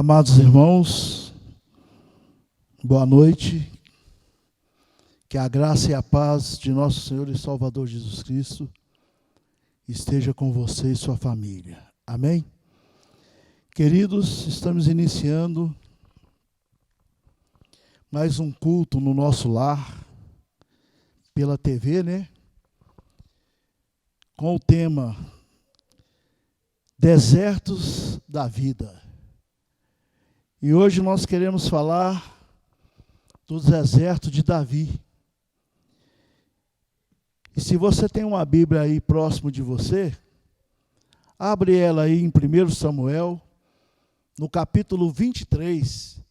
Amados irmãos, boa noite. Que a graça e a paz de nosso Senhor e Salvador Jesus Cristo esteja com você e sua família. Amém? Queridos, estamos iniciando mais um culto no nosso lar, pela TV, né? Com o tema Desertos da Vida. E hoje nós queremos falar do deserto de Davi. E se você tem uma Bíblia aí próximo de você, abre ela aí em 1 Samuel, no capítulo 23,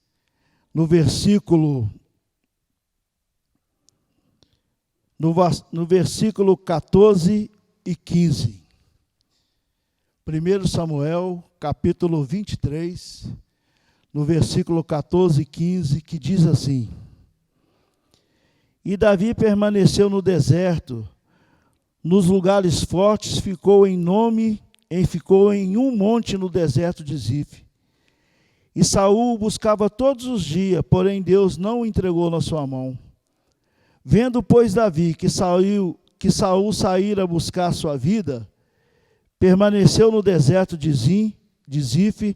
no versículo 14 e 15. 1 Samuel, capítulo 23, no versículo 14 e 15, que diz assim: E Davi permaneceu no deserto, nos lugares fortes, ficou em um monte no deserto de Zif. E Saul buscava todos os dias, porém Deus não o entregou na sua mão. Vendo, pois, Davi que Saul saíra buscar sua vida, permaneceu no deserto de Zif,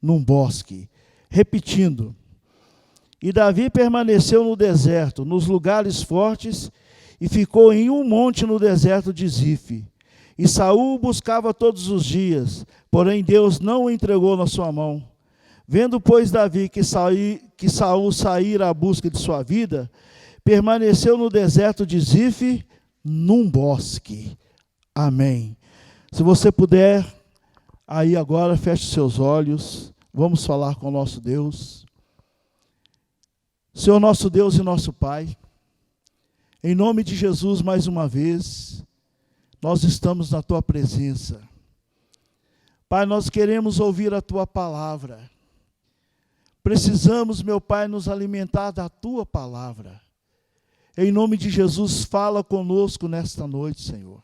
num bosque. Repetindo, e Davi permaneceu no deserto, nos lugares fortes, e ficou em um monte no deserto de Zif. E Saul buscava todos os dias, porém Deus não o entregou na sua mão. Vendo, pois, Davi que Saul saíra à busca de sua vida, permaneceu no deserto de Zif, num bosque. Amém. Se você puder, aí agora feche seus olhos. Vamos falar com o nosso Deus. Senhor nosso Deus e nosso Pai, em nome de Jesus, mais uma vez, nós estamos na Tua presença. Pai, nós queremos ouvir a Tua palavra. Precisamos, meu Pai, nos alimentar da Tua palavra. Em nome de Jesus, fala conosco nesta noite, Senhor.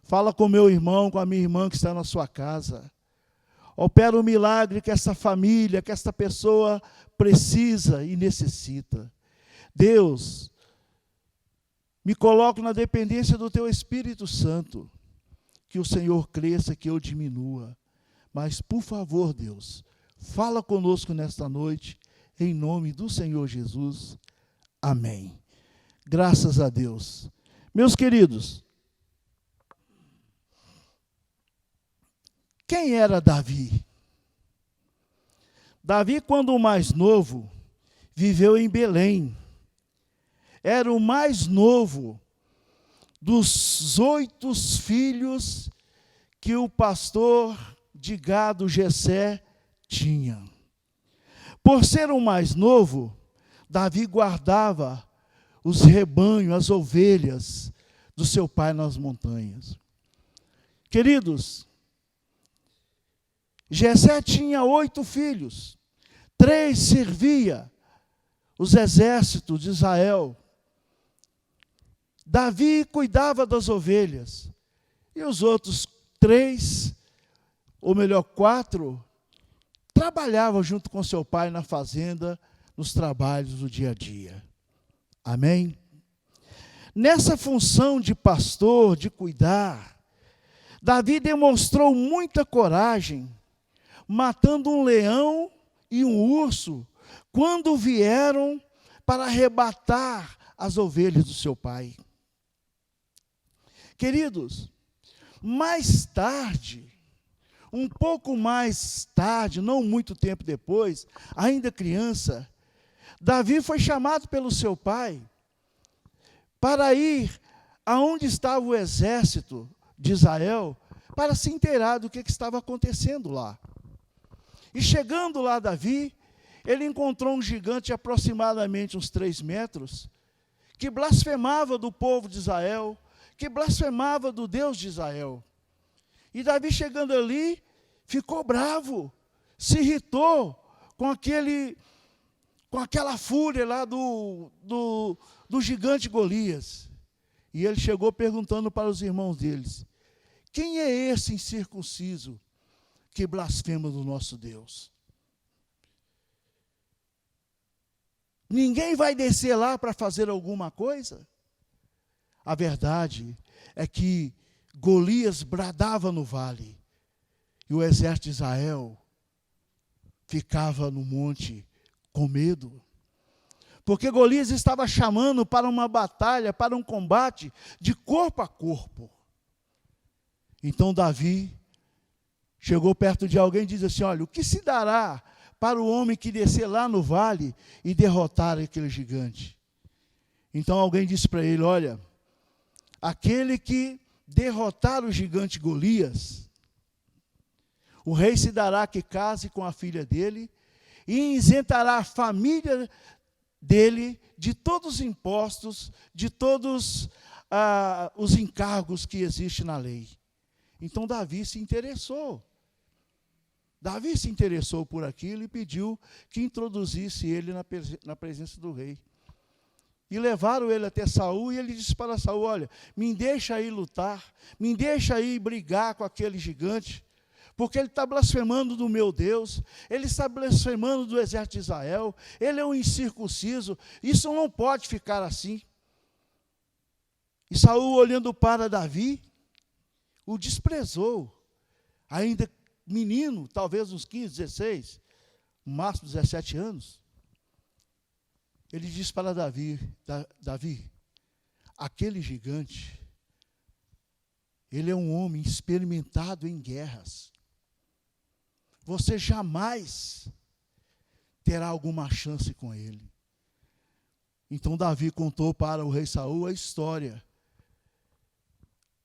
Fala com meu irmão, com a minha irmã que está na sua casa. Opera o milagre que essa família, que essa pessoa precisa e necessita. Deus, me coloco na dependência do Teu Espírito Santo. Que o Senhor cresça, que eu diminua. Mas, por favor, Deus, fala conosco nesta noite, em nome do Senhor Jesus. Amém. Graças a Deus. Meus queridos, quem era Davi? Davi, quando mais novo, viveu em Belém. Era o mais novo dos 8 filhos que o pastor de gado Jessé tinha. Por ser o mais novo, Davi guardava os rebanhos, as ovelhas do seu pai nas montanhas. Queridos, Jessé tinha 8 filhos, 3 servia os exércitos de Israel. Davi cuidava das ovelhas, e os outros 3, ou melhor 4, trabalhavam junto com seu pai na fazenda, nos trabalhos do dia a dia. Amém? Nessa função de pastor, de cuidar, Davi demonstrou muita coragem, matando um leão e um urso, quando vieram para arrebatar as ovelhas do seu pai. Queridos, mais tarde, um pouco mais tarde, não muito tempo depois, ainda criança, Davi foi chamado pelo seu pai para ir aonde estava o exército de Israel, para se inteirar do que estava acontecendo lá. E chegando lá Davi, ele encontrou um gigante de aproximadamente uns 3 metros, que blasfemava do povo de Israel, que blasfemava do Deus de Israel. E Davi, chegando ali, ficou bravo, se irritou com aquela fúria lá do gigante Golias. E ele chegou perguntando para os irmãos deles: quem é esse incircunciso que blasfema do nosso Deus? Ninguém vai descer lá para fazer alguma coisa? A verdade é que Golias bradava no vale, e o exército de Israel ficava no monte com medo. Porque Golias estava chamando para uma batalha, para um combate de corpo a corpo. Então Davi chegou perto de alguém e disse assim: olha, o que se dará para o homem que descer lá no vale e derrotar aquele gigante? Então alguém disse para ele: olha, aquele que derrotar o gigante Golias, o rei se dará que case com a filha dele e isentará a família dele de todos os impostos, de todos os encargos que existem na lei. Então Davi se interessou. Davi se interessou por aquilo e pediu que introduzisse ele na presença do rei. E levaram ele até Saul, e ele disse para Saul: olha, me deixa aí lutar, me deixa aí brigar com aquele gigante, porque ele está blasfemando do meu Deus, ele está blasfemando do exército de Israel, ele é um incircunciso, isso não pode ficar assim. E Saul, olhando para Davi, o desprezou, ainda menino, talvez uns 15, 16, no máximo 17 anos. Ele disse para Davi: Davi, aquele gigante, ele é um homem experimentado em guerras. Você jamais terá alguma chance com ele. Então Davi contou para o rei Saul a história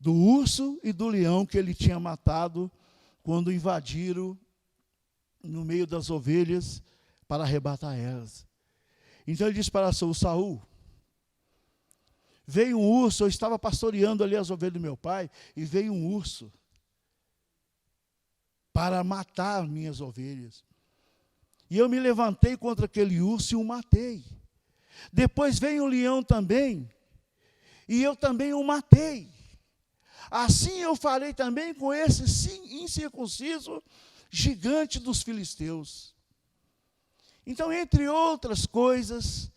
do urso e do leão que ele tinha matado quando invadiram no meio das ovelhas para arrebatar elas. Então ele disse para Saul: Saul, veio um urso, eu estava pastoreando ali as ovelhas do meu pai, e veio um urso para matar minhas ovelhas. E eu me levantei contra aquele urso e o matei. Depois veio um leão também, e eu também o matei. Assim eu farei também com esse incircunciso gigante dos filisteus. Então, entre outras coisas,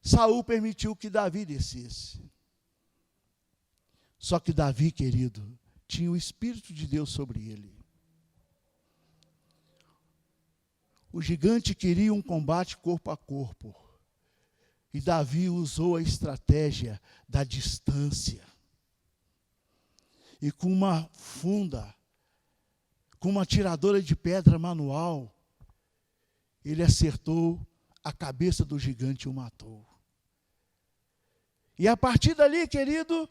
Saul permitiu que Davi descesse. Só que Davi, querido, tinha o Espírito de Deus sobre ele. O gigante queria um combate corpo a corpo. E Davi usou a estratégia da distância. E com uma funda, com uma tiradora de pedra manual, ele acertou a cabeça do gigante e o matou. E a partir dali, querido,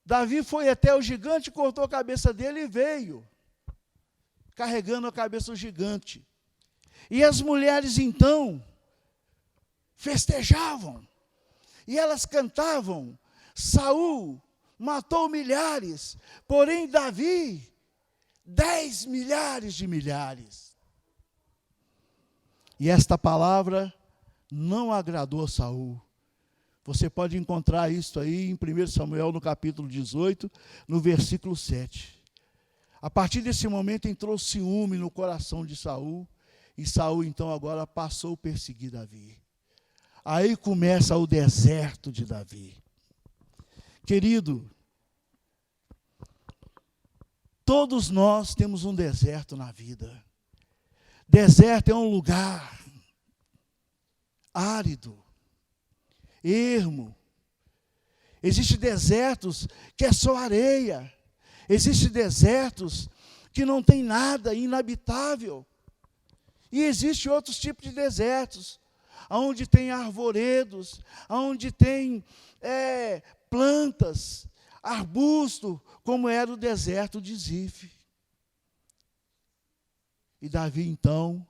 Davi foi até o gigante, cortou a cabeça dele e veio, carregando a cabeça do gigante. E as mulheres, então, festejavam, e elas cantavam: Saul matou milhares, porém Davi, 10 milhares de milhares. E esta palavra não agradou a Saul. Você pode encontrar isso aí em 1 Samuel, no capítulo 18, no versículo 7. A partir desse momento entrou ciúme no coração de Saul, e Saul então agora passou a perseguir Davi. Aí começa o deserto de Davi. Querido, todos nós temos um deserto na vida. Deserto é um lugar árido, ermo. Existem desertos que é só areia. Existem desertos que não tem nada, inabitável. E existem outros tipos de desertos, onde tem arvoredos, onde tem plantas, arbusto, como era o deserto de Zif. E Davi, então,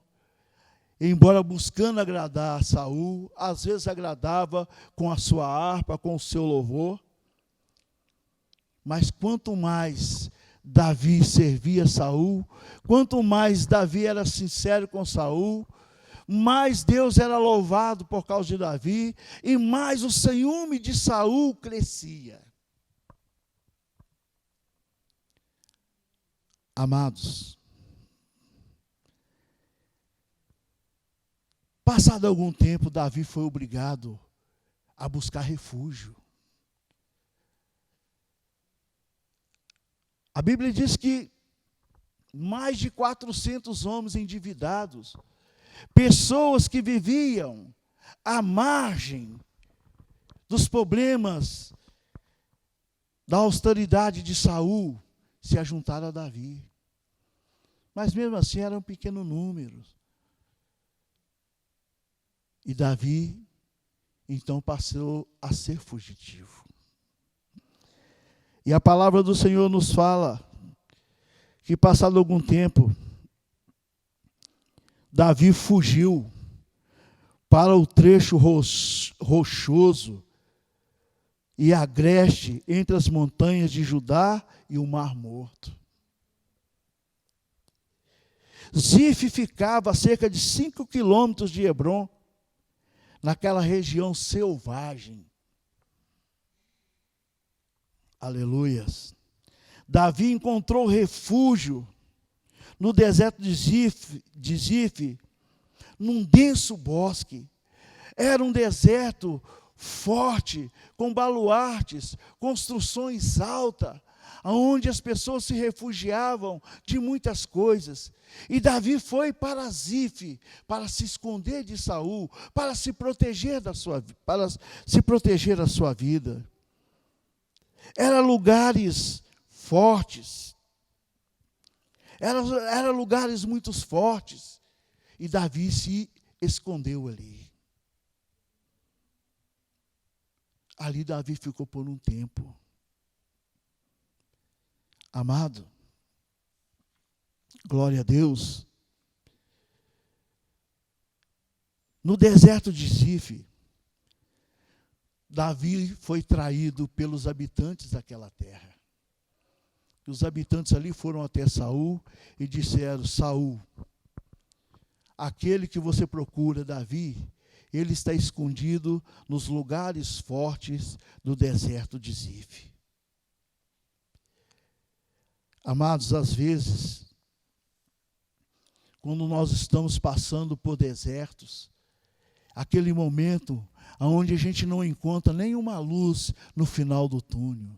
embora buscando agradar a Saul, às vezes agradava com a sua harpa, com o seu louvor, mas quanto mais Davi servia Saul, quanto mais Davi era sincero com Saul, mais Deus era louvado por causa de Davi, e mais o ciúme de Saul crescia. Amados, Passado algum tempo, Davi foi obrigado a buscar refúgio. A Bíblia diz que mais de 400 homens endividados, pessoas que viviam à margem dos problemas da austeridade de Saul, se ajuntaram a Davi. Mas mesmo assim era um pequeno número. E Davi, então, passou a ser fugitivo. E a palavra do Senhor nos fala que, passado algum tempo, Davi fugiu para o trecho rochoso e agreste entre as montanhas de Judá e o Mar Morto. Zif ficava a cerca de 5 quilômetros de Hebrom, naquela região selvagem. Aleluias. Davi encontrou refúgio no deserto de Zif, num denso bosque. Era um deserto forte, com baluartes, construções altas, onde as pessoas se refugiavam de muitas coisas. E Davi foi para Zif, para se esconder de Saul, para se proteger da sua vida. Eram lugares fortes. Eram lugares muito fortes. E Davi se escondeu ali. Ali Davi ficou por um tempo. Amado, glória a Deus. No deserto de Zif, Davi foi traído pelos habitantes daquela terra. Os habitantes ali foram até Saul e disseram: Saul, aquele que você procura, Davi, ele está escondido nos lugares fortes do deserto de Zif. Amados, às vezes, quando nós estamos passando por desertos, aquele momento onde a gente não encontra nenhuma luz no final do túnel,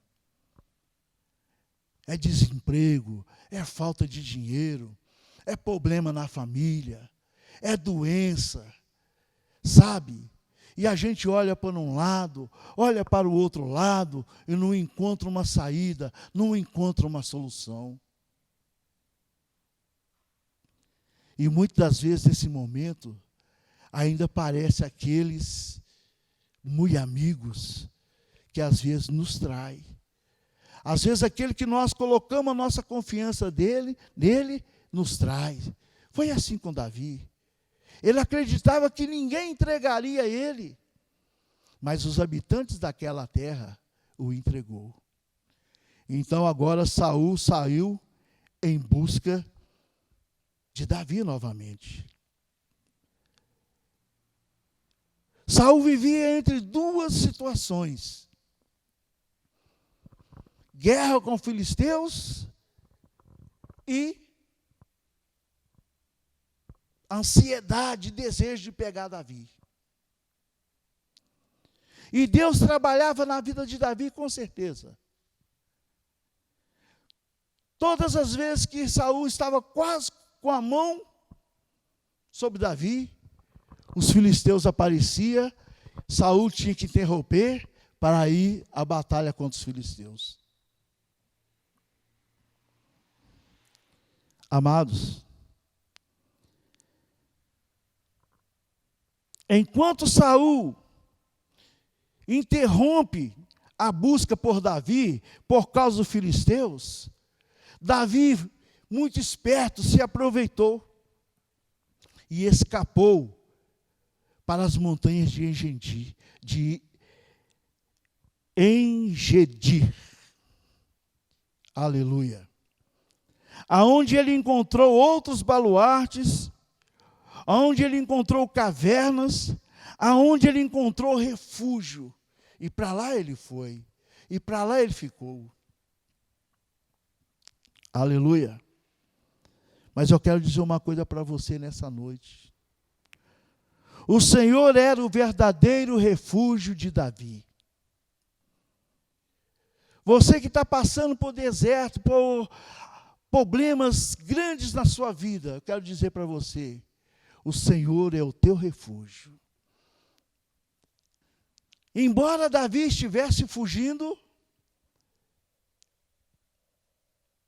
é desemprego, é falta de dinheiro, é problema na família, é doença, sabe? E a gente olha para um lado, olha para o outro lado e não encontra uma saída, não encontra uma solução. E muitas das vezes, nesse momento, ainda parece aqueles muito amigos que às vezes nos traem. Às vezes aquele que nós colocamos a nossa confiança nele nos trai. Foi assim com Davi. Ele acreditava que ninguém entregaria ele, mas os habitantes daquela terra o entregou. Então agora Saul saiu em busca de Davi novamente. Saul vivia entre duas situações: guerra com filisteus e ansiedade, desejo de pegar Davi. E Deus trabalhava na vida de Davi com certeza. Todas as vezes que Saul estava quase com a mão sobre Davi, os filisteus apareciam, Saul tinha que interromper para ir à batalha contra os filisteus. Amados, enquanto Saul interrompe a busca por Davi, por causa dos filisteus, Davi, muito esperto, se aproveitou e escapou para as montanhas de Engedi. Aleluia. Aonde ele encontrou outros baluartes, aonde ele encontrou cavernas, aonde ele encontrou refúgio. E para lá ele foi, e para lá ele ficou. Aleluia. Mas eu quero dizer uma coisa para você nessa noite. O Senhor era o verdadeiro refúgio de Davi. Você que está passando por deserto, por problemas grandes na sua vida, eu quero dizer para você, o Senhor é o teu refúgio. Embora Davi estivesse fugindo,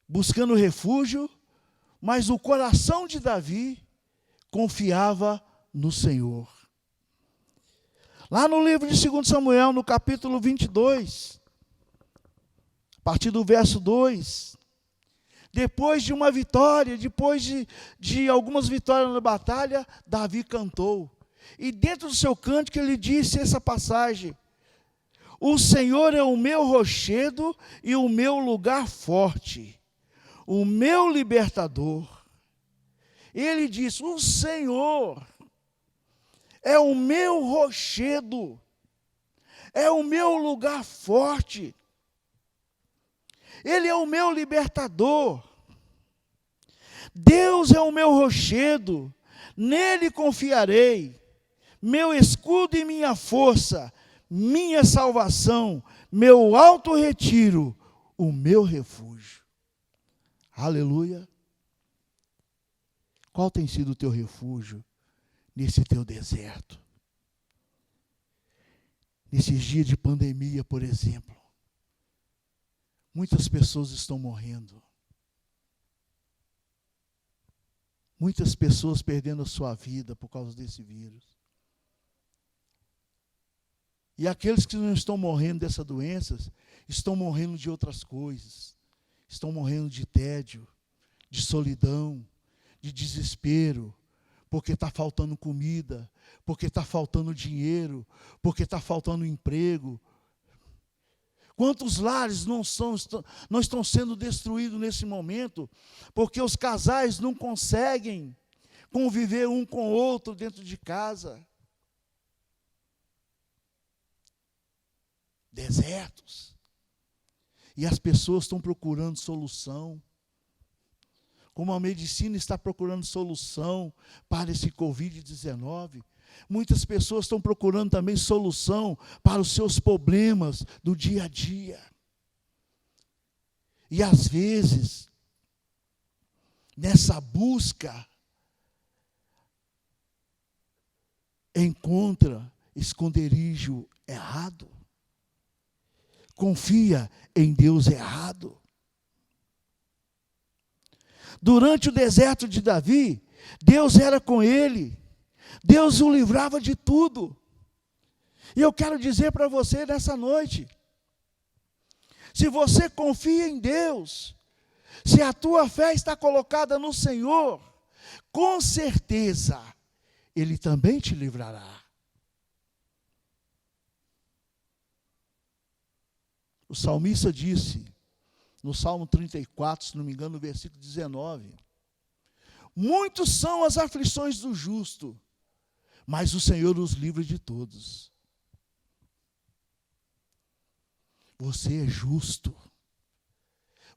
buscando refúgio, mas o coração de Davi confiava no Senhor. Lá no livro de 2 Samuel, no capítulo 22, a partir do verso 2, depois de uma vitória, depois de algumas vitórias na batalha, Davi cantou. E dentro do seu cântico ele disse essa passagem: o Senhor é o meu rochedo e o meu lugar forte, o meu libertador. Ele diz: o Senhor é o meu rochedo, é o meu lugar forte, Ele é o meu libertador. Deus é o meu rochedo, nele confiarei, meu escudo e minha força, minha salvação, meu alto retiro, o meu refúgio. Aleluia. Qual tem sido o teu refúgio nesse teu deserto? Nesses dias de pandemia, por exemplo, muitas pessoas estão morrendo. Muitas pessoas perdendo a sua vida por causa desse vírus. E aqueles que não estão morrendo dessa doença, estão morrendo de outras coisas. Estão morrendo de tédio, de solidão, de desespero, porque está faltando comida, porque está faltando dinheiro, porque está faltando emprego. Quantos lares não estão sendo destruídos nesse momento, porque os casais não conseguem conviver um com o outro dentro de casa. Desertos. E as pessoas estão procurando solução. Como a medicina está procurando solução para esse Covid-19, muitas pessoas estão procurando também solução para os seus problemas do dia a dia. E às vezes, nessa busca, encontra esconderijo errado. Confia em Deus errado. Durante o deserto de Davi, Deus era com ele. Deus o livrava de tudo. E eu quero dizer para você nessa noite, se você confia em Deus, se a tua fé está colocada no Senhor, com certeza, Ele também te livrará. O salmista disse, no Salmo 34, se não me engano, no versículo 19, muitos são as aflições do justo, mas o Senhor os livra de todos. Você é justo,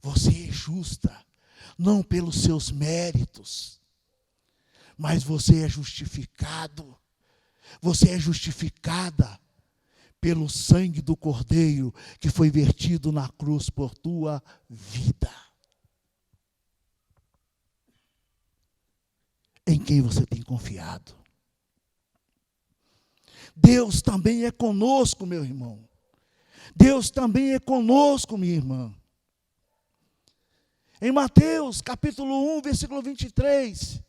você é justa, não pelos seus méritos, mas você é justificado, você é justificada pelo sangue do Cordeiro que foi vertido na cruz por tua vida. Em quem você tem confiado? Deus também é conosco, meu irmão. Deus também é conosco, minha irmã. Em Mateus, capítulo 1, versículo 23,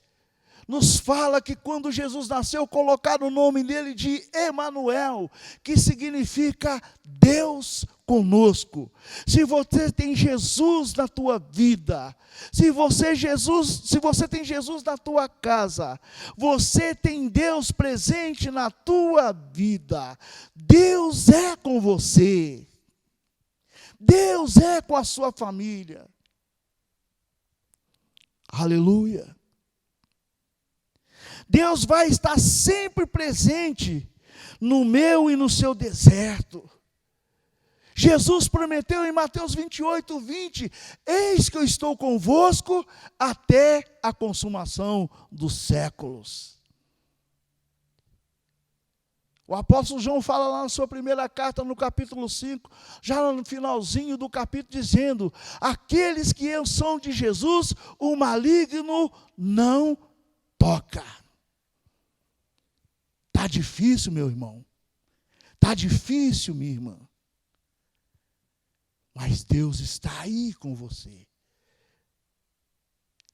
nos fala que quando Jesus nasceu, colocaram o nome dele de Emanuel, que significa Deus conosco. Se você tem Jesus na tua vida, se você tem Jesus na tua casa, você tem Deus presente na tua vida. Deus é com você. Deus é com a sua família. Aleluia. Deus vai estar sempre presente no meu e no seu deserto. Jesus prometeu em Mateus 28, 20, eis que eu estou convosco até a consumação dos séculos. O apóstolo João fala lá na sua primeira carta, no capítulo 5, já no finalzinho do capítulo, dizendo: aqueles que são de Jesus, o maligno não toca. Está difícil, meu irmão. Está difícil, minha irmã. Mas Deus está aí com você.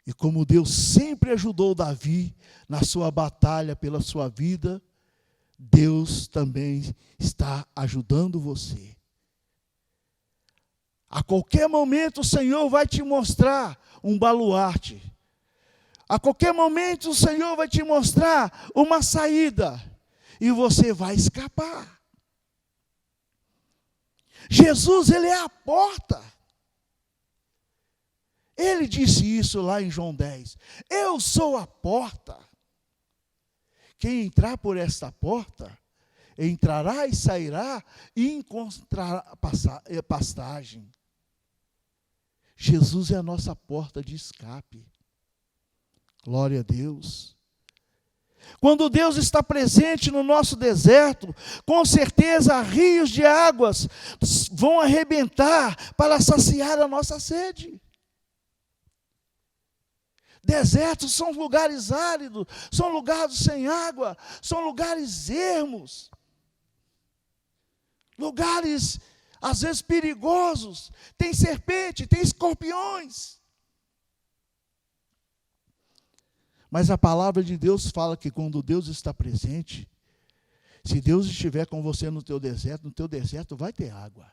E como Deus sempre ajudou Davi na sua batalha pela sua vida, Deus também está ajudando você. A qualquer momento o Senhor vai te mostrar um baluarte. A qualquer momento o Senhor vai te mostrar uma saída. E você vai escapar. Jesus, Ele é a porta. Ele disse isso lá em João 10. Eu sou a porta. Quem entrar por esta porta, entrará e sairá e encontrará pastagem. Jesus é a nossa porta de escape. Glória a Deus. Quando Deus está presente no nosso deserto, com certeza rios de águas vão arrebentar para saciar a nossa sede. Desertos são lugares áridos, são lugares sem água, são lugares ermos, lugares às vezes perigosos, tem serpente, tem escorpiões. Mas a palavra de Deus fala que quando Deus está presente, se Deus estiver com você no teu deserto vai ter água.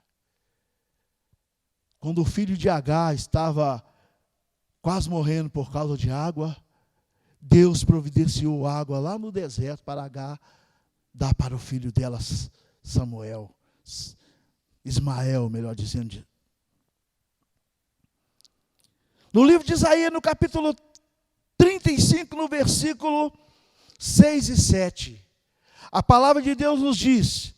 Quando o filho de Agar estava quase morrendo por causa de água, Deus providenciou água lá no deserto para Agar dar para o filho dela, Ismael, melhor dizendo. No livro de Isaías, no capítulo 35, no versículo 6 e 7, a palavra de Deus nos diz: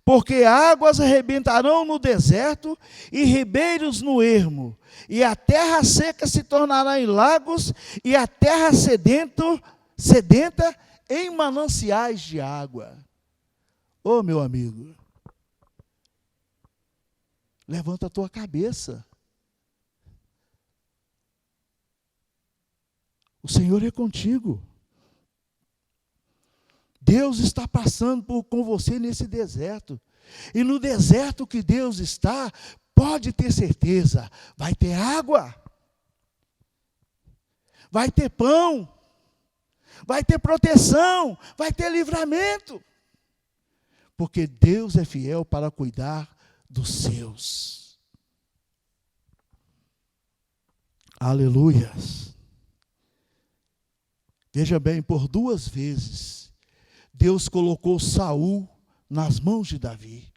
porque águas arrebentarão no deserto e ribeiros no ermo, e a terra seca se tornará em lagos, e a terra sedenta em mananciais de água. Ô meu amigo, levanta a tua cabeça. O Senhor é contigo. Deus está passando com você nesse deserto. E no deserto que Deus está, pode ter certeza, vai ter água, vai ter pão, vai ter proteção, vai ter livramento. Porque Deus é fiel para cuidar dos seus. Aleluias. Veja bem, por 2 vezes, Deus colocou Saul nas mãos de Davi.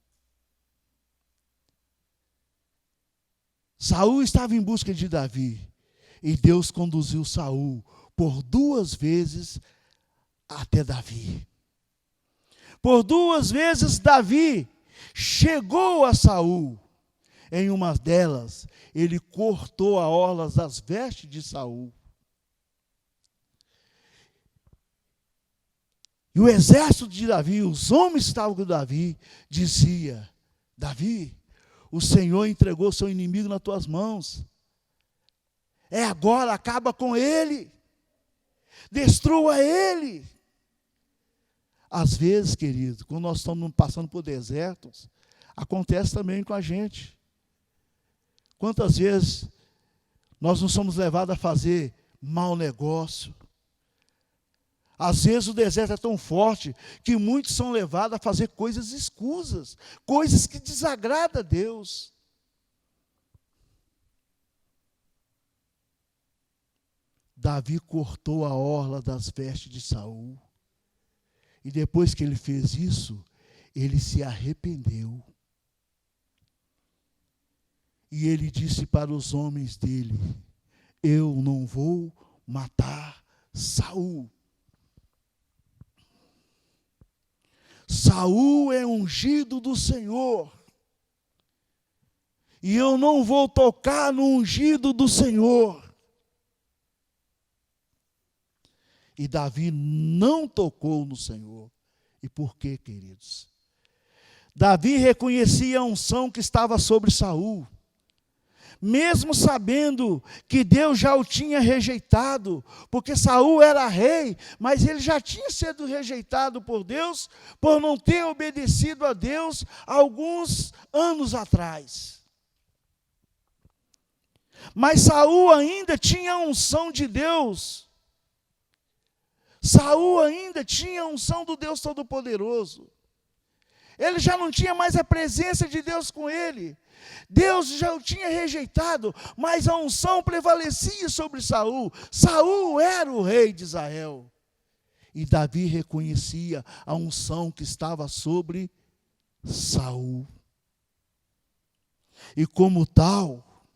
Saul estava em busca de Davi, e Deus conduziu Saul por 2 vezes até Davi. Por 2 vezes Davi chegou a Saul. Em uma delas, ele cortou a orla das vestes de Saul. E o exército de Davi, os homens que estavam com Davi, dizia: Davi, o Senhor entregou seu inimigo nas tuas mãos. É agora, acaba com ele. Destrua ele. Às vezes, querido, quando nós estamos passando por desertos, acontece também com a gente. Quantas vezes nós não somos levados a fazer mau negócio? Às vezes o deserto é tão forte que muitos são levados a fazer coisas escusas, coisas que desagradam a Deus. Davi cortou a orla das vestes de Saul. E depois que ele fez isso, ele se arrependeu. E ele disse para os homens dele: eu não vou matar Saul. Saul é ungido do Senhor. E eu não vou tocar no ungido do Senhor. E Davi não tocou no Senhor. E por quê, queridos? Davi reconhecia a unção que estava sobre Saul, mesmo sabendo que Deus já o tinha rejeitado, porque Saul era rei, mas ele já tinha sido rejeitado por Deus, por não ter obedecido a Deus alguns anos atrás. Mas Saul ainda tinha a unção de Deus. Saul ainda tinha a unção do Deus Todo-Poderoso. Ele já não tinha mais a presença de Deus com ele. Deus já o tinha rejeitado, mas a unção prevalecia sobre Saul. Saul era o rei de Israel. E Davi reconhecia a unção que estava sobre Saul. E como tal,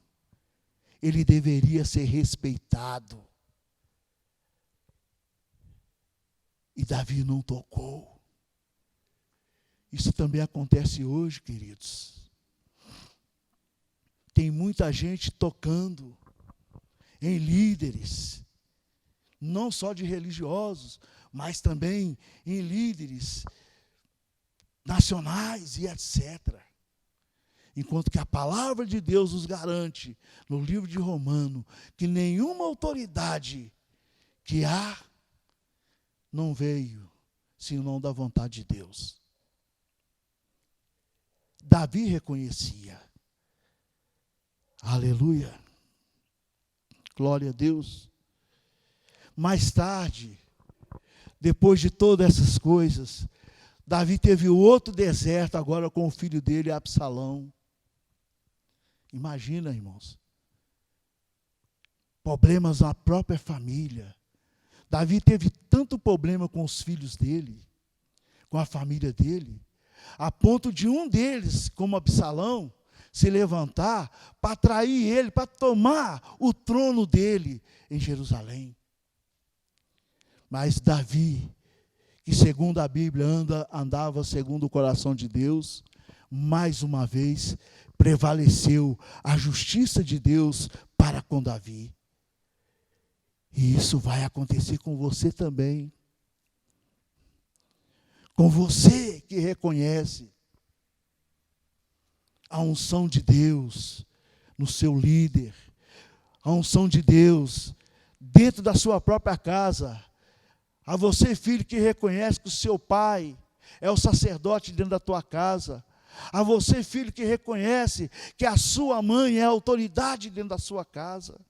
ele deveria ser respeitado. E Davi não tocou. Isso também acontece hoje, queridos. Tem muita gente tocando em líderes, não só de religiosos, mas também em líderes nacionais e etc. Enquanto que a palavra de Deus nos garante, no livro de Romanos, que nenhuma autoridade que há não veio, senão da vontade de Deus. Davi reconhecia. Aleluia. Glória a Deus. Mais tarde, depois de todas essas coisas, Davi teve outro deserto agora com o filho dele, Absalão. Imagina, irmãos. Problemas na própria família. Davi teve tanto problema com os filhos dele, com a família dele, a ponto de um deles, como Absalão, se levantar para trair ele, para tomar o trono dele em Jerusalém. Mas Davi, que segundo a Bíblia andava segundo o coração de Deus, mais uma vez prevaleceu a justiça de Deus para com Davi. E isso vai acontecer com você também. Com você que reconhece a unção de Deus no seu líder, a unção de Deus dentro da sua própria casa, a você, filho, que reconhece que o seu pai é o sacerdote dentro da tua casa, a você, filho, que reconhece que a sua mãe é a autoridade dentro da sua casa.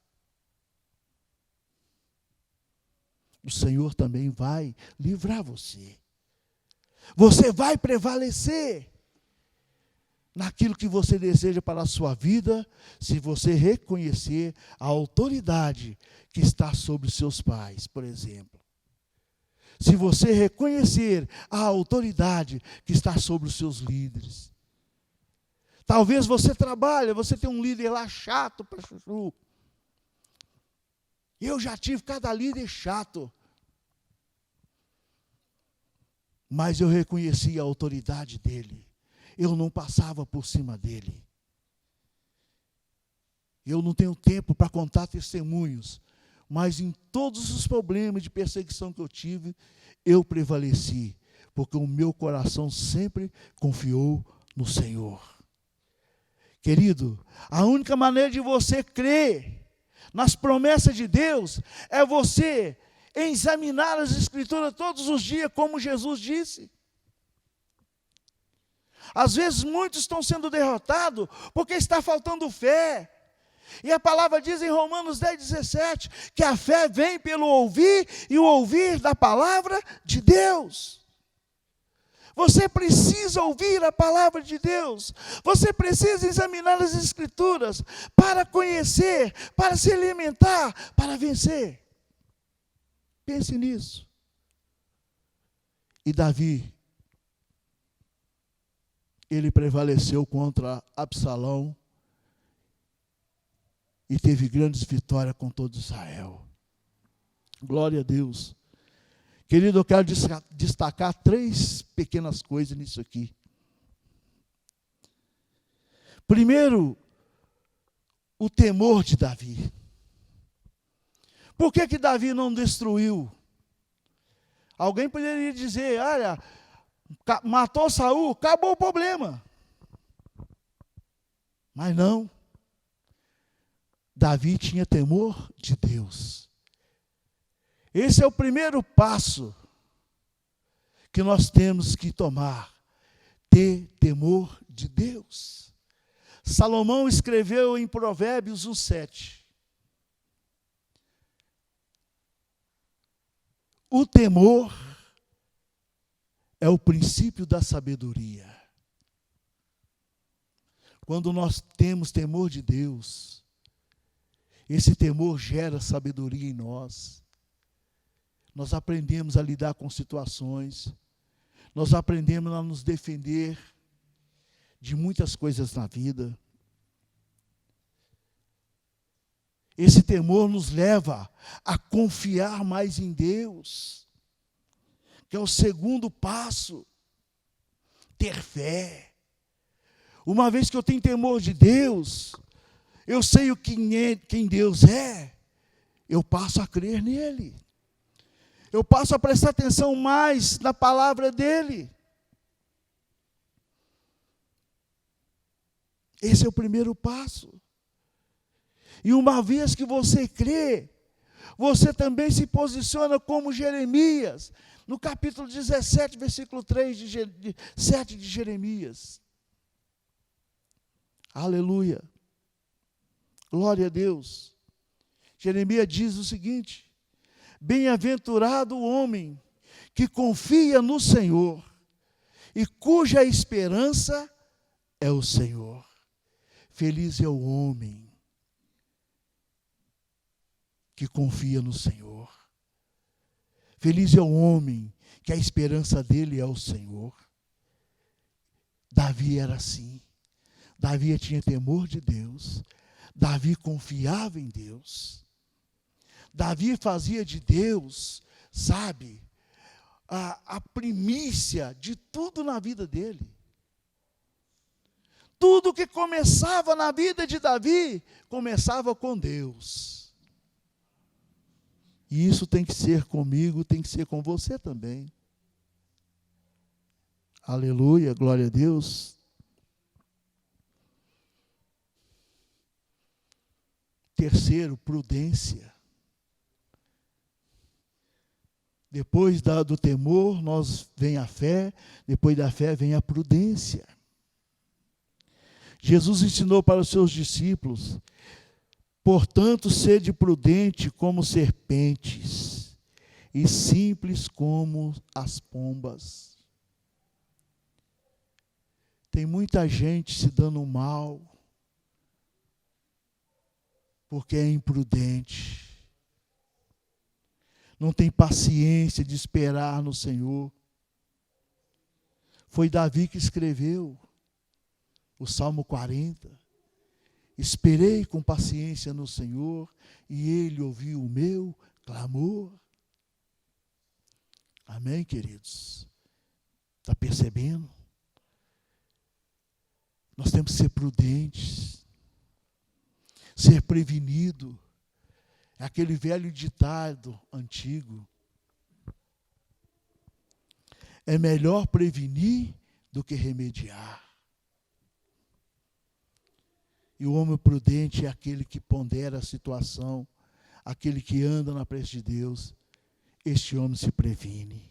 O Senhor também vai livrar você. Você vai prevalecer naquilo que você deseja para a sua vida, se você reconhecer a autoridade que está sobre os seus pais, por exemplo. Se você reconhecer a autoridade que está sobre os seus líderes. Talvez você trabalhe, você tem um líder lá chato para chuchu. Eu já tive cada líder chato. Mas eu reconheci a autoridade dele. Eu não passava por cima dele. Eu não tenho tempo para contar testemunhos, mas em todos os problemas de perseguição que eu tive, eu prevaleci, porque o meu coração sempre confiou no Senhor. Querido, a única maneira de você crer nas promessas de Deus é você examinar as Escrituras todos os dias, como Jesus disse. Às vezes muitos estão sendo derrotados porque está faltando fé. E a palavra diz em Romanos 10:17 que a fé vem pelo ouvir e o ouvir da palavra de Deus. Você precisa ouvir a palavra de Deus. Você precisa examinar as Escrituras para conhecer, para se alimentar, para vencer. Pense nisso. E Davi, ele prevaleceu contra Absalão e teve grandes vitórias com todo Israel. Glória a Deus. Querido, eu quero destacar 3 pequenas coisas nisso aqui. Primeiro, o temor de Davi. Por que Davi não destruiu? Alguém poderia dizer, olha, matou Saul, acabou o problema. Mas não. Davi tinha temor de Deus. Esse é o primeiro passo que nós temos que tomar. Ter temor de Deus. Salomão escreveu em Provérbios 1:7. O temor é o princípio da sabedoria. Quando nós temos temor de Deus, esse temor gera sabedoria em nós. Nós aprendemos a lidar com situações, nós aprendemos a nos defender de muitas coisas na vida. Esse temor nos leva a confiar mais em Deus, que é o segundo passo, ter fé. Uma vez que eu tenho temor de Deus, eu sei quem Deus é, eu passo a crer nele. Eu passo a prestar atenção mais na palavra dele. Esse é o primeiro passo. E uma vez que você crê, você também se posiciona como Jeremias, no capítulo 17, versículo 7 de Jeremias. Aleluia. Glória a Deus. Jeremias diz o seguinte: bem-aventurado o homem que confia no Senhor e cuja esperança é o Senhor. Feliz é o homem que confia no Senhor. Feliz é o homem que a esperança dele é o Senhor. Davi era assim. Davi tinha temor de Deus. Davi confiava em Deus. Davi fazia de Deus, sabe, a primícia de tudo na vida dele. Tudo que começava na vida de Davi, começava com Deus. E isso tem que ser comigo, tem que ser com você também. Aleluia, glória a Deus. Terceiro, prudência. Depois do temor, vem a fé. Depois da fé, vem a prudência. Jesus ensinou para os seus discípulos: portanto, sede prudente como serpentes e simples como as pombas. Tem muita gente se dando mal porque é imprudente. Não tem paciência de esperar no Senhor. Foi Davi que escreveu o Salmo 40. Esperei com paciência no Senhor, e Ele ouviu o meu clamor. Amém, queridos? Está percebendo? Nós temos que ser prudentes, ser prevenido. É aquele velho ditado antigo: é melhor prevenir do que remediar. E o homem prudente é aquele que pondera a situação, aquele que anda na presença de Deus. Este homem se previne.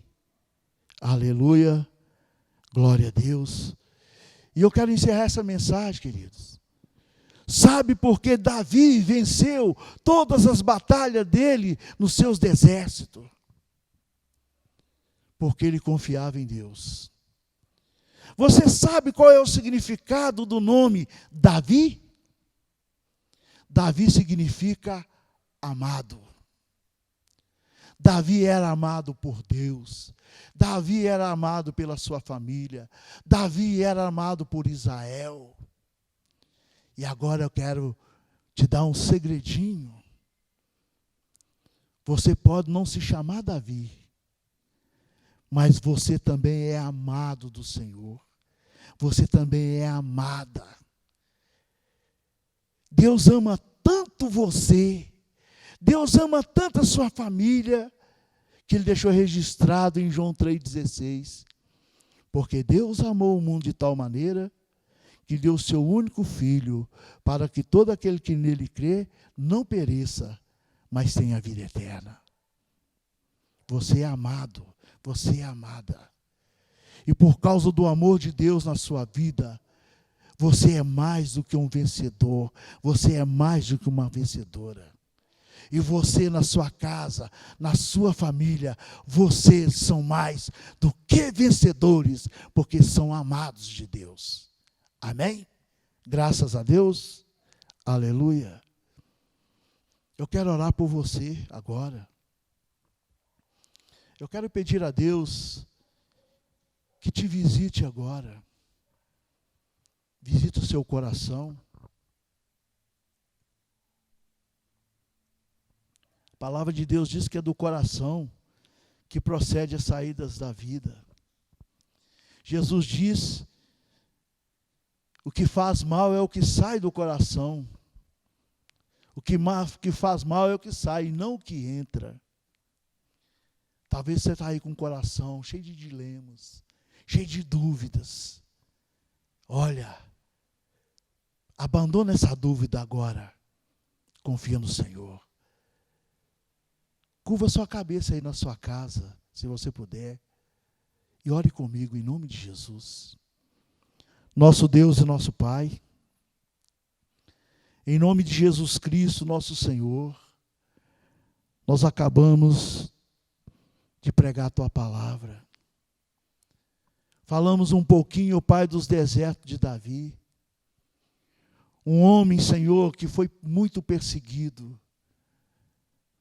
Aleluia, glória a Deus. E eu quero encerrar essa mensagem, queridos. Sabe por que Davi venceu todas as batalhas dele nos seus exércitos? Porque ele confiava em Deus. Você sabe qual é o significado do nome Davi? Davi significa amado. Davi era amado por Deus. Davi era amado pela sua família. Davi era amado por Israel. E agora eu quero te dar um segredinho. Você pode não se chamar Davi, mas você também é amado do Senhor. Você também é amada. Deus ama tanto você, Deus ama tanto a sua família, que Ele deixou registrado em João 3,16. Porque Deus amou o mundo de tal maneira que deu o seu único Filho, para que todo aquele que nele crê não pereça, mas tenha vida eterna. Você é amado, você é amada. E por causa do amor de Deus na sua vida, você é mais do que um vencedor, você é mais do que uma vencedora. E você na sua casa, na sua família, vocês são mais do que vencedores, porque são amados de Deus. Amém? Graças a Deus. Aleluia. Eu quero orar por você agora. Eu quero pedir a Deus que te visite agora. Visite o seu coração. A palavra de Deus diz que é do coração que procede as saídas da vida. Jesus diz: o que faz mal é o que sai do coração. O que faz mal é o que sai, e não o que entra. Talvez você está aí com o coração cheio de dilemas, cheio de dúvidas. Olha, abandona essa dúvida agora. Confia no Senhor. Curva sua cabeça aí na sua casa, se você puder. E ore comigo em nome de Jesus. Nosso Deus e nosso Pai, em nome de Jesus Cristo, nosso Senhor, nós acabamos de pregar a Tua palavra. Falamos um pouquinho, Pai, dos desertos de Davi. Um homem, Senhor, que foi muito perseguido,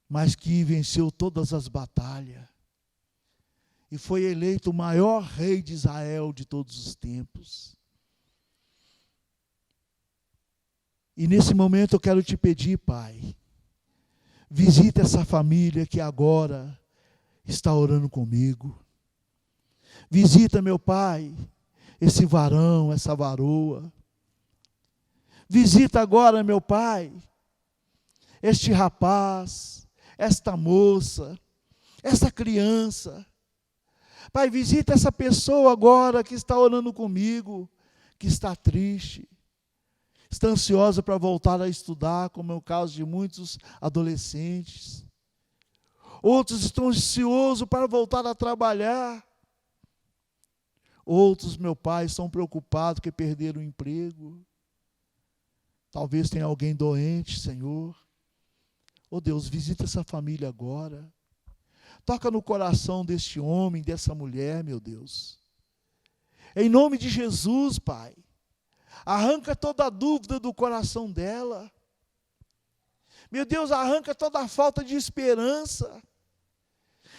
mas que venceu todas as batalhas. E foi eleito o maior rei de Israel de todos os tempos. E nesse momento eu quero te pedir, Pai, visita essa família que agora está orando comigo. Visita, meu Pai, esse varão, essa varoa. Visita agora, meu Pai, este rapaz, esta moça, essa criança. Pai, visita essa pessoa agora que está orando comigo, que está triste, está ansiosa para voltar a estudar, como é o caso de muitos adolescentes. Outros estão ansiosos para voltar a trabalhar. Outros, meu Pai, estão preocupados que perderam o emprego. Talvez tenha alguém doente, Senhor. Oh Deus, visita essa família agora. Toca no coração deste homem, dessa mulher, meu Deus. Em nome de Jesus, Pai. Arranca toda a dúvida do coração dela. Meu Deus, arranca toda a falta de esperança.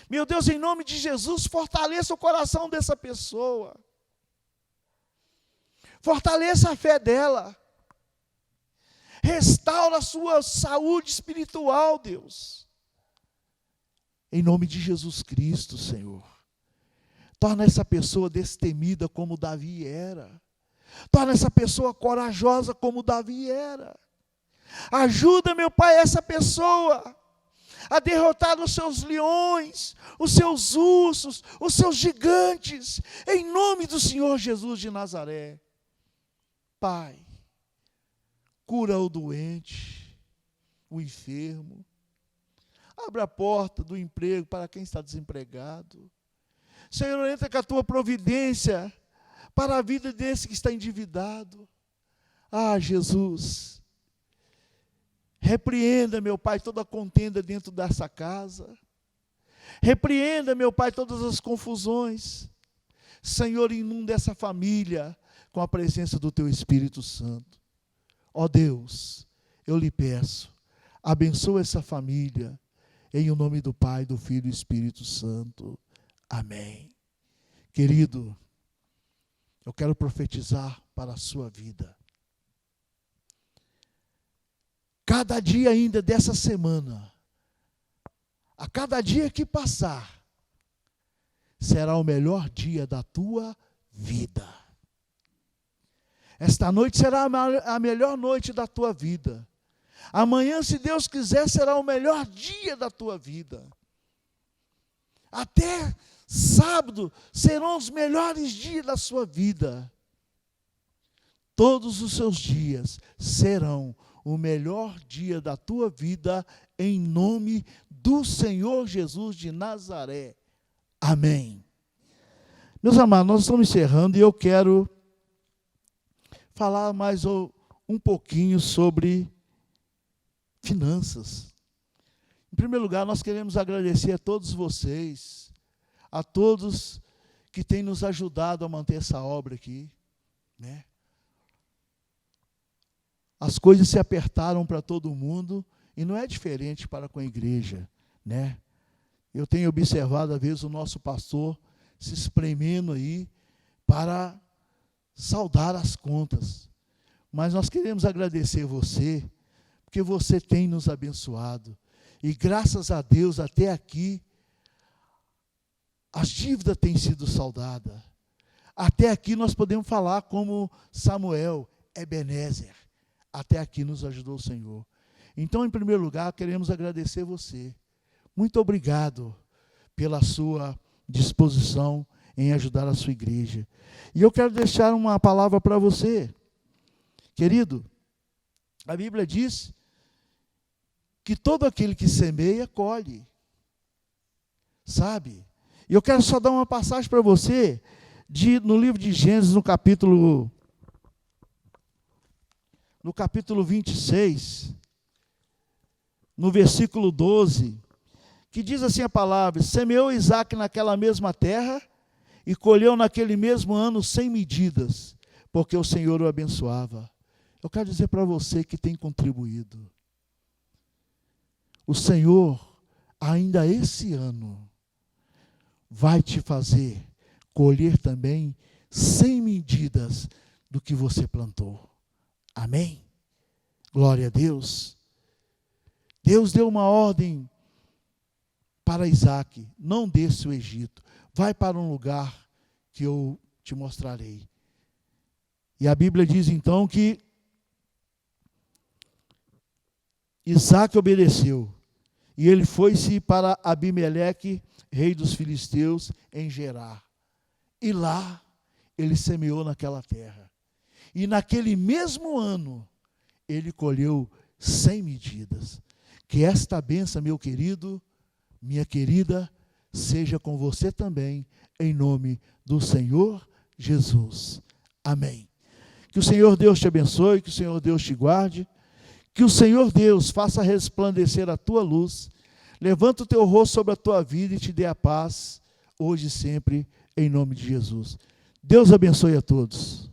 Meu Deus, em nome de Jesus, fortaleça o coração dessa pessoa. Fortaleça a fé dela. Restaura a sua saúde espiritual, Deus. Em nome de Jesus Cristo, Senhor. Torna essa pessoa destemida como Davi era. Torna essa pessoa corajosa como Davi era. Ajuda, meu Pai, essa pessoa a derrotar os seus leões, os seus ursos, os seus gigantes, em nome do Senhor Jesus de Nazaré. Pai, cura o doente, o enfermo. Abre a porta do emprego para quem está desempregado. Senhor, entra com a Tua providência para a vida desse que está endividado. Ah, Jesus, repreenda, meu Pai, toda a contenda dentro dessa casa. Repreenda, meu Pai, todas as confusões. Senhor, inunda essa família com a presença do Teu Espírito Santo. Ó Deus, eu lhe peço, abençoa essa família, em o nome do Pai, do Filho e do Espírito Santo. Amém. Querido, eu quero profetizar para a sua vida. Cada dia ainda dessa semana, a cada dia que passar, será o melhor dia da tua vida. Esta noite será a melhor noite da tua vida. Amanhã, se Deus quiser, será o melhor dia da tua vida. Até sábado serão os melhores dias da sua vida. Todos os seus dias serão o melhor dia da tua vida, em nome do Senhor Jesus de Nazaré. Amém. Meus amados, nós estamos encerrando e eu quero falar mais um pouquinho sobre finanças. Em primeiro lugar, nós queremos agradecer a todos vocês, a todos que têm nos ajudado a manter essa obra aqui, né? As coisas se apertaram para todo mundo e não é diferente para com a igreja, né? Eu tenho observado, às vezes, o nosso pastor se espremendo aí para saldar as contas. Mas nós queremos agradecer você, porque você tem nos abençoado. E graças a Deus, até aqui, as dívidas têm sido saldadas. Até aqui nós podemos falar como Samuel, Ebenezer. Até aqui nos ajudou o Senhor. Então, em primeiro lugar, queremos agradecer você. Muito obrigado pela sua disposição em ajudar a sua igreja. E eu quero deixar uma palavra para você. Querido, a Bíblia diz que todo aquele que semeia, colhe. Sabe? E eu quero só dar uma passagem para você, no livro de Gênesis, no capítulo 26, no versículo 12, que diz assim a palavra: semeou Isaque naquela mesma terra e colheu naquele mesmo ano 100 medidas, porque o Senhor o abençoava. Eu quero dizer para você que tem contribuído, o Senhor, ainda esse ano, vai te fazer colher também 100 medidas do que você plantou. Amém? Glória a Deus. Deus deu uma ordem para Isaque: não desce o Egito, vai para um lugar que eu te mostrarei. E a Bíblia diz então que Isaque obedeceu, e ele foi-se para Abimeleque, rei dos filisteus, em Gerar. E lá ele semeou naquela terra. E naquele mesmo ano, ele colheu 100 medidas. Que esta bênção, meu querido, minha querida, seja com você também, em nome do Senhor Jesus. Amém. Que o Senhor Deus te abençoe, que o Senhor Deus te guarde, que o Senhor Deus faça resplandecer a tua luz, levanta o teu rosto sobre a tua vida e te dê a paz, hoje e sempre, em nome de Jesus. Deus abençoe a todos.